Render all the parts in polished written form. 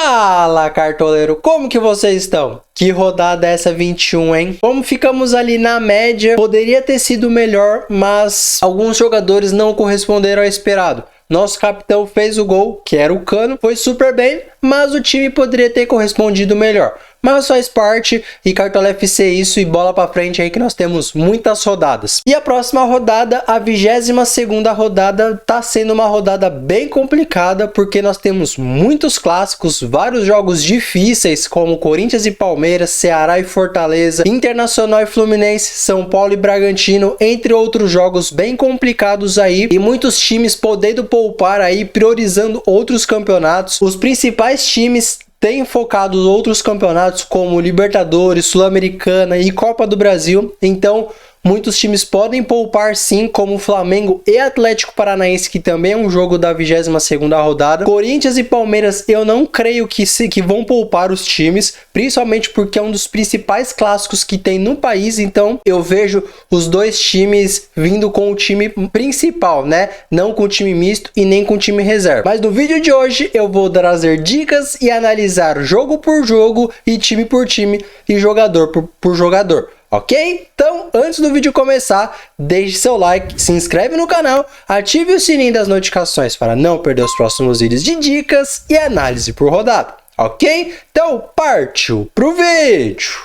Fala, cartoleiro, como que vocês estão? Que rodada é essa 21, hein? Como ficamos ali na média, poderia ter sido melhor, mas alguns jogadores não corresponderam ao esperado. Nosso capitão fez o gol, que era o Cano, foi super bem, mas o time poderia ter correspondido melhor. Mas faz parte, e Cartola FC isso, e bola pra frente aí que nós temos muitas rodadas. E a próxima rodada, a 22ª rodada, tá sendo uma rodada bem complicada, porque nós temos muitos clássicos, vários jogos difíceis, como Corinthians e Palmeiras, Ceará e Fortaleza, Internacional e Fluminense, São Paulo e Bragantino, entre outros jogos bem complicados aí, e muitos times podendo poupar aí, priorizando outros campeonatos. Os principais times têm focado outros campeonatos como Libertadores, Sul-Americana e Copa do Brasil, então muitos times podem poupar sim, como Flamengo e Atlético Paranaense, que também é um jogo da 22ª rodada. Corinthians e Palmeiras eu não creio que vão poupar os times, principalmente porque é um dos principais clássicos que tem no país, então eu vejo os dois times vindo com o time principal, né? Não com o time misto e nem com o time reserva. Mas no vídeo de hoje eu vou trazer dicas e analisar jogo por jogo e time por time e jogador por jogador. Ok? Então, antes do vídeo começar, deixe seu like, se inscreve no canal, ative o sininho das notificações para não perder os próximos vídeos de dicas e análise por rodada. Ok? Então, partiu pro vídeo!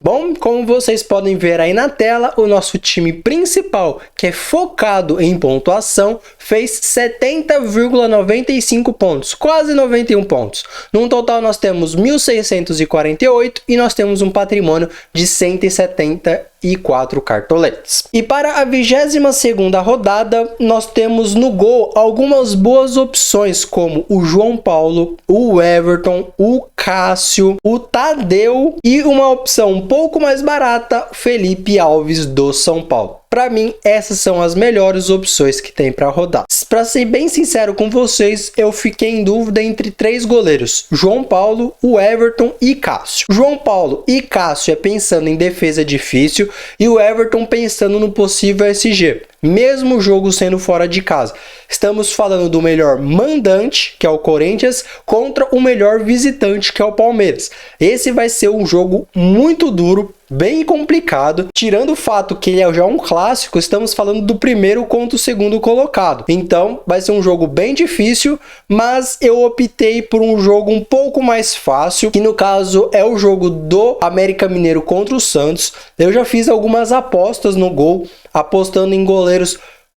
Bom, como vocês podem ver aí na tela, o nosso time principal, que é focado em pontuação, fez 70,95 pontos, quase 91 pontos. No total nós temos 1.648 e nós temos um patrimônio de 174 cartoletes. E para a 22ª rodada, nós temos no gol algumas boas opções, como o João Paulo, o Everton, o Cássio, o Tadeu e uma opção um pouco mais barata, Felipe Alves do São Paulo. Para mim, essas são as melhores opções que tem para rodar. Para ser bem sincero com vocês, eu fiquei em dúvida entre três goleiros: João Paulo, o Everton e Cássio. João Paulo e Cássio é pensando em defesa difícil e o Everton pensando no possível SG. Mesmo jogo sendo fora de casa. Estamos falando do melhor mandante, que é o Corinthians, contra o melhor visitante, que é o Palmeiras. Esse vai ser um jogo muito duro, bem complicado. Tirando o fato que ele é já um clássico, estamos falando do primeiro contra o segundo colocado. Então, vai ser um jogo bem difícil, mas eu optei por um jogo um pouco mais fácil, que no caso é o jogo do América Mineiro contra o Santos. Eu já fiz algumas apostas no gol, apostando em goleiros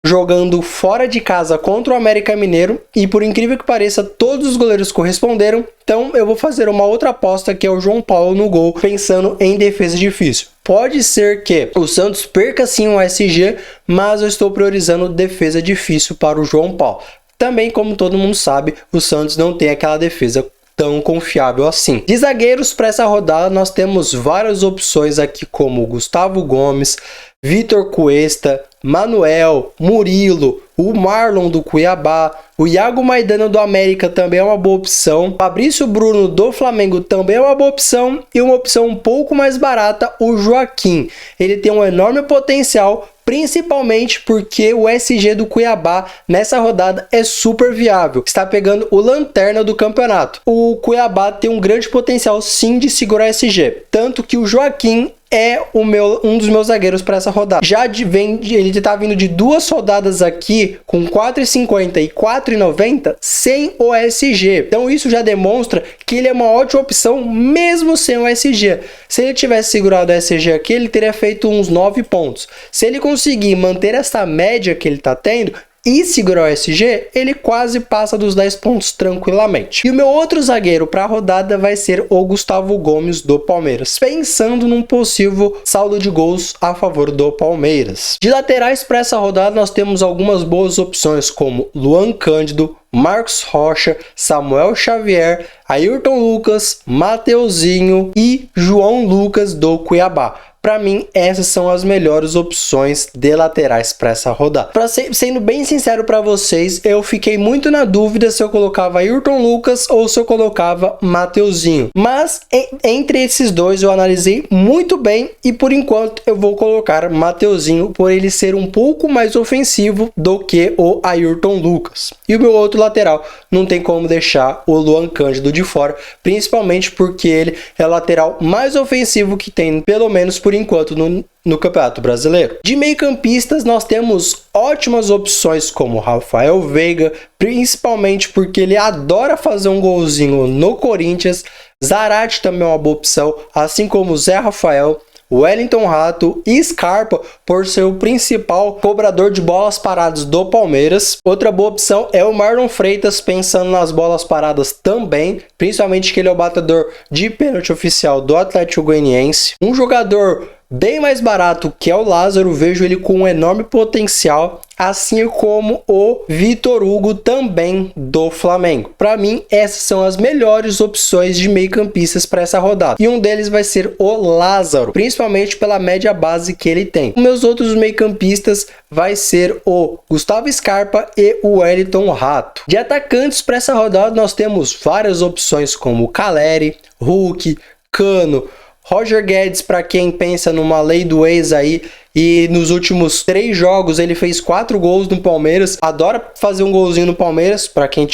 jogando fora de casa contra o América Mineiro, e por incrível que pareça, todos os goleiros corresponderam. Então eu vou fazer uma outra aposta, que é o João Paulo no gol, pensando em defesa difícil. Pode ser que o Santos perca sim um SG, mas eu estou priorizando defesa difícil para o João Paulo. Também, como todo mundo sabe, o Santos não tem aquela defesa tão confiável assim. De zagueiros para essa rodada, nós temos várias opções aqui, como Gustavo Gomes, Vitor Cuesta, Manuel, Murilo, o Marlon do Cuiabá, o Iago Maidana do América também é uma boa opção, Fabrício Bruno do Flamengo também é uma boa opção, e uma opção um pouco mais barata, o Joaquim. Ele tem um enorme potencial, principalmente porque o SG do Cuiabá nessa rodada é super viável. Está pegando o lanterna do campeonato. O Cuiabá tem um grande potencial sim de segurar SG. Tanto que o Joaquim é um dos meus zagueiros para essa rodada. Ele está vindo de duas rodadas aqui com 4,50 e 4,90 sem o SG. Então isso já demonstra que ele é uma ótima opção mesmo sem o SG. Se ele tivesse segurado o SG aqui, ele teria feito uns 9 pontos. Se ele conseguir manter essa média que ele está tendo e segurar o SG, ele quase passa dos 10 pontos tranquilamente. E o meu outro zagueiro para a rodada vai ser o Gustavo Gomes do Palmeiras, pensando num possível saldo de gols a favor do Palmeiras. De laterais para essa rodada nós temos algumas boas opções, como Luan Cândido, Marcos Rocha, Samuel Xavier, Ayrton Lucas, Mateuzinho e João Lucas do Cuiabá. Para mim, essas são as melhores opções de laterais para essa rodada. Sendo bem sincero para vocês, eu fiquei muito na dúvida se eu colocava Ayrton Lucas ou se eu colocava Mateuzinho. Mas entre esses dois eu analisei muito bem e por enquanto eu vou colocar Mateuzinho por ele ser um pouco mais ofensivo do que o Ayrton Lucas. E o meu outro lateral não tem como deixar o Luan Cândido de fora, principalmente porque ele é o lateral mais ofensivo que tem, pelo menos por enquanto, no Campeonato Brasileiro. De meio-campistas, nós temos ótimas opções como Rafael Veiga, principalmente porque ele adora fazer um golzinho no Corinthians. Zarate também é uma boa opção, assim como Zé Rafael, Wellington Rato e Scarpa por ser o principal cobrador de bolas paradas do Palmeiras. Outra boa opção é o Marlon Freitas, pensando nas bolas paradas também, principalmente que ele é o batedor de pênalti oficial do Atlético Goianiense. Um jogador bem mais barato que é o Lázaro, vejo ele com um enorme potencial, assim como o Vitor Hugo também do Flamengo. Para mim, essas são as melhores opções de meio-campistas para essa rodada. E um deles vai ser o Lázaro, principalmente pela média base que ele tem. Os meus outros meio-campistas vai ser o Gustavo Scarpa e o Wellington Rato. De atacantes para essa rodada, nós temos várias opções como Caleri, Hulk, Cano, Roger Guedes, para quem pensa numa lei do ex aí, e nos últimos 3 jogos ele fez 4 gols no Palmeiras. Adora fazer um golzinho no Palmeiras. Para quem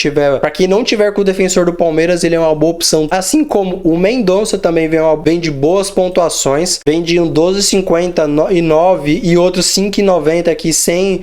não tiver com o defensor do Palmeiras, ele é uma boa opção. Assim como o Mendonça também vem de boas pontuações, vem de um 12,59 e outros 5,90 aqui sem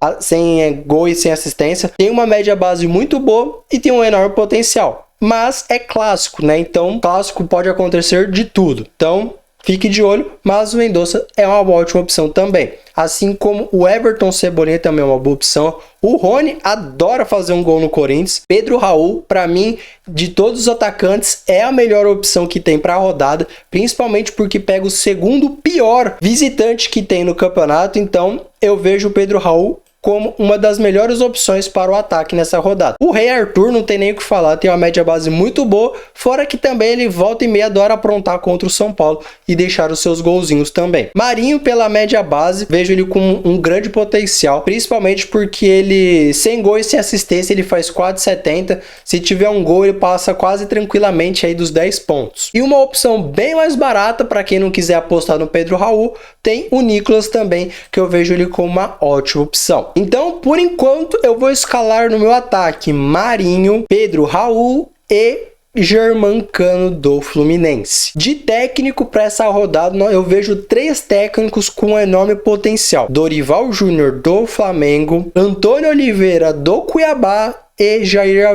gol e sem assistência. Tem uma média base muito boa e tem um enorme potencial. Mas é clássico, né? Então, clássico pode acontecer de tudo. Então, fique de olho, mas o Mendonça é uma ótima opção também. Assim como o Everton Cebolinha também é uma boa opção. O Rony adora fazer um gol no Corinthians. Pedro Raul, para mim, de todos os atacantes, é a melhor opção que tem para a rodada, principalmente porque pega o segundo pior visitante que tem no campeonato. Então, eu vejo o Pedro Raul como uma das melhores opções para o ataque nessa rodada. O Rei Arthur não tem nem o que falar, tem uma média base muito boa, fora que também ele volta e meia adora aprontar contra o São Paulo e deixar os seus golzinhos também. Marinho, pela média base, vejo ele com um grande potencial, principalmente porque ele, sem gol e sem assistência, ele faz 4,70, se tiver um gol ele passa quase tranquilamente aí dos 10 pontos. E uma opção bem mais barata, para quem não quiser apostar no Pedro Raul, tem o Nicolas também, que eu vejo ele como uma ótima opção. Então, por enquanto, eu vou escalar no meu ataque Marinho, Pedro Raul e Germancano do Fluminense. De técnico para essa rodada, eu vejo 3 técnicos com enorme potencial: Dorival Júnior do Flamengo, Antônio Oliveira do Cuiabá e Jair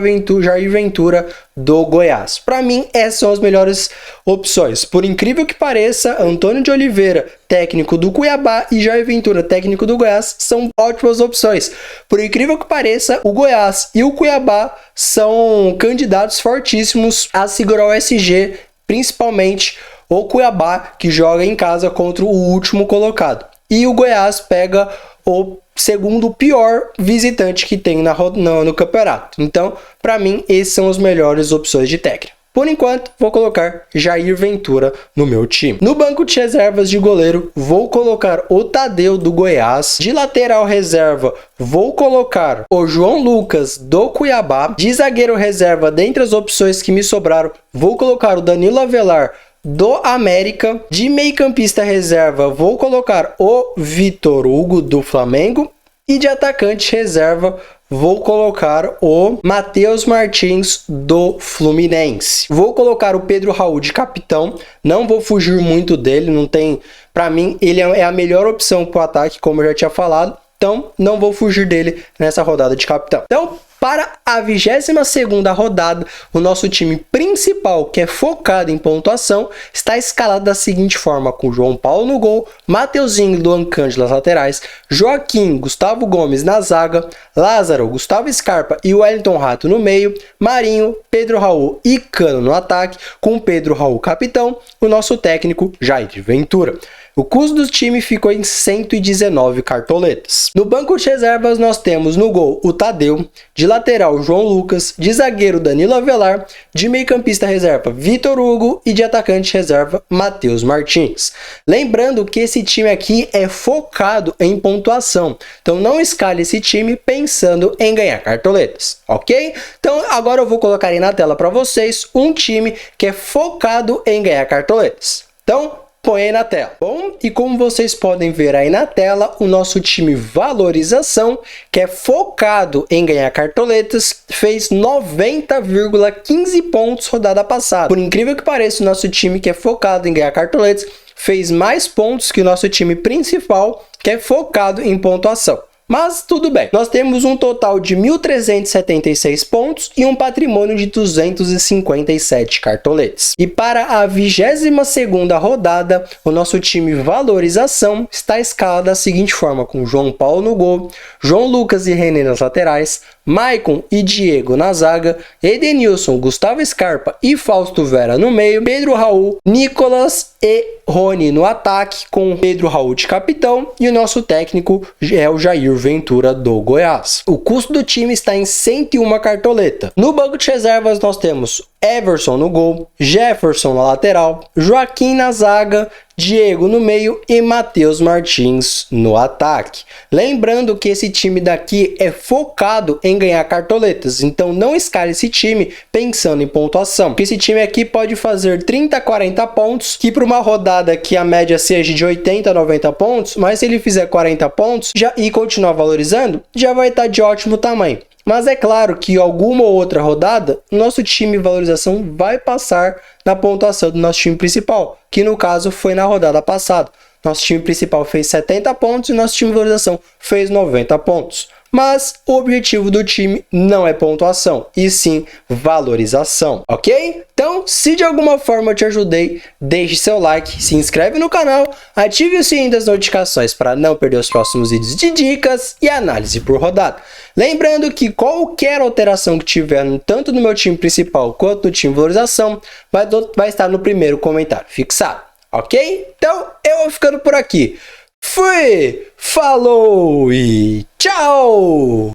Ventura do Goiás. Para mim, essas são as melhores opções. Por incrível que pareça, Antônio de Oliveira, técnico do Cuiabá, e Jair Ventura, técnico do Goiás, são ótimas opções. Por incrível que pareça, o Goiás e o Cuiabá são candidatos fortíssimos a segurar o SG, principalmente o Cuiabá, que joga em casa contra o último colocado. E o Goiás pega o segundo pior visitante que tem no campeonato. Então, para mim, essas são as melhores opções de técnico. Por enquanto, vou colocar Jair Ventura no meu time. No banco de reservas de goleiro, vou colocar o Tadeu do Goiás. De lateral reserva, vou colocar o João Lucas do Cuiabá. De zagueiro reserva, dentre as opções que me sobraram, vou colocar o Danilo Avelar do América. De meio-campista reserva, vou colocar o Vitor Hugo do Flamengo. E de atacante reserva, vou colocar o Matheus Martins do Fluminense. Vou colocar o Pedro Raul de capitão. Não vou fugir muito dele. Não tem, para mim, ele é a melhor opção para o ataque, como eu já tinha falado. Então, não vou fugir dele nessa rodada de capitão. Então, para a 22ª rodada, o nosso time principal, que é focado em pontuação, está escalado da seguinte forma: com João Paulo no gol, Mateuzinho e Luan Cândido nas laterais, Joaquim, Gustavo Gomes na zaga, Lázaro, Gustavo Scarpa e Wellington Rato no meio, Marinho, Pedro Raul e Cano no ataque, com Pedro Raul capitão, o nosso técnico Jair Ventura. O custo do time ficou em 119 cartoletas. No banco de reservas nós temos no gol o Tadeu, de lateral João Lucas, de zagueiro Danilo Avelar, de meio-campista reserva Vitor Hugo e de atacante reserva Matheus Martins. Lembrando que esse time aqui é focado em pontuação, então não escale esse time pensando em ganhar cartoletas, ok? Então agora eu vou colocar aí na tela para vocês um time que é focado em ganhar cartoletas. Então põe aí na tela. Bom, e como vocês podem ver aí na tela, o nosso time valorização, que é focado em ganhar cartoletas, fez 90,15 pontos rodada passada. Por incrível que pareça, o nosso time que é focado em ganhar cartoletas fez mais pontos que o nosso time principal, que é focado em pontuação. Mas tudo bem, nós temos um total de 1.376 pontos e um patrimônio de 257 cartoletes. E para a 22ª rodada, o nosso time valorização está escalado da seguinte forma, com João Paulo no gol, João Lucas e René nas laterais, Maicon e Diego na zaga, Edenilson, Gustavo Scarpa e Fausto Vera no meio, Pedro Raul, Nicolas e Rony no ataque, com Pedro Raul de capitão, e o nosso técnico é o Jair Ventura do Goiás. O custo do time está em 101 cartoleta. No banco de reservas nós temos Everson no gol, Jefferson na lateral, Joaquim na zaga, Diego no meio e Matheus Martins no ataque. Lembrando que esse time daqui é focado em ganhar cartoletas, então não escale esse time pensando em pontuação, porque esse time aqui pode fazer 30 a 40 pontos, que para uma rodada que a média seja de 80 a 90 pontos, mas se ele fizer 40 pontos e continuar valorizando, já vai estar de ótimo tamanho. Mas é claro que alguma ou outra rodada, nosso time de valorização vai passar na pontuação do nosso time principal, que no caso foi na rodada passada. Nosso time principal fez 70 pontos e nosso time de valorização fez 90 pontos. Mas o objetivo do time não é pontuação, e sim valorização, ok? Então, se de alguma forma eu te ajudei, deixe seu like, se inscreve no canal, ative o sininho das notificações para não perder os próximos vídeos de dicas e análise por rodada. Lembrando que qualquer alteração que tiver tanto no meu time principal quanto no time de valorização vai estar no primeiro comentário fixado, ok? Então, eu vou ficando por aqui. Fui, falou e tchau!